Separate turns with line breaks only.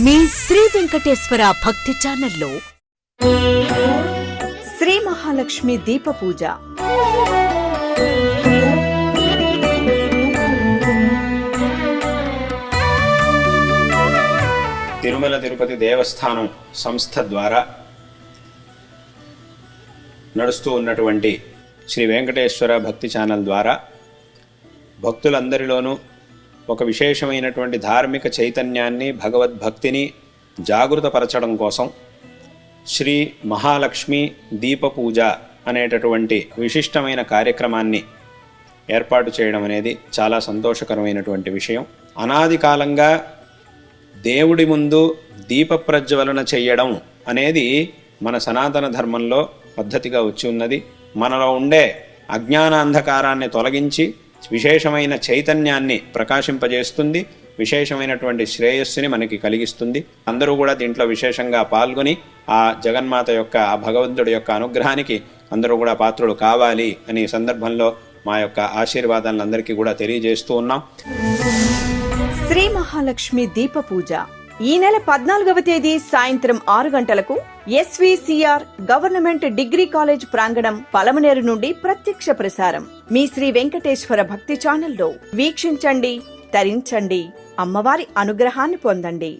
మీ శ్రీ వెంకటేశ్వర భక్తి ఛానల్లో శ్రీ మహాలక్ష్మి దీప పూజ.
తిరుమల తిరుపతి దేవస్థానం సంస్థ ద్వారా నడుస్తూ ఉన్నటువంటి శ్రీ వెంకటేశ్వర భక్తి ఛానల్ ద్వారా భక్తులందరిలోనూ ఒక విశేషమైనటువంటి ధార్మిక చైతన్యాన్ని, భగవద్భక్తిని జాగృతపరచడం కోసం శ్రీ మహాలక్ష్మి దీప పూజ అనేటటువంటి విశిష్టమైన కార్యక్రమాన్ని ఏర్పాటు చేయడం అనేది చాలా సంతోషకరమైనటువంటి విషయం. అనాది కాలంగా దేవుడి ముందు దీప ప్రజ్వలన చేయడం అనేది మన సనాతన ధర్మంలో పద్ధతిగా వచ్చి ఉన్నది. మనలో ఉండే అజ్ఞానాంధకారాన్ని తొలగించి విశేషమైన చైతన్యాన్ని ప్రకాశింపజేస్తుంది, విశేషమైనటువంటి శ్రేయస్సుని మనకి కలిగిస్తుంది. అందరూ కూడా దీంట్లో విశేషంగా పాల్గొని ఆ జగన్మాత యొక్క, ఆ భగవంతుడి యొక్క అనుగ్రహానికి అందరూ కూడా పాత్రులు కావాలి అని సందర్భంలో మా యొక్క ఆశీర్వాదాలను అందరికీ కూడా తెలియజేస్తూ ఉన్నాం.
శ్రీ మహాలక్ష్మి దీప పూజ ఈ నెల 14వ తేదీ సాయంత్రం 6 గంటలకు ఎస్విసిఆర్ గవర్నమెంట్ డిగ్రీ కాలేజ్ ప్రాంగణం పలమనేరు నుండి ప్రత్యక్ష ప్రసారం. మీ శ్రీ వెంకటేశ్వర భక్తి ఛానల్లో వీక్షించండి, తరించండి, అమ్మవారి అనుగ్రహాన్ని పొందండి.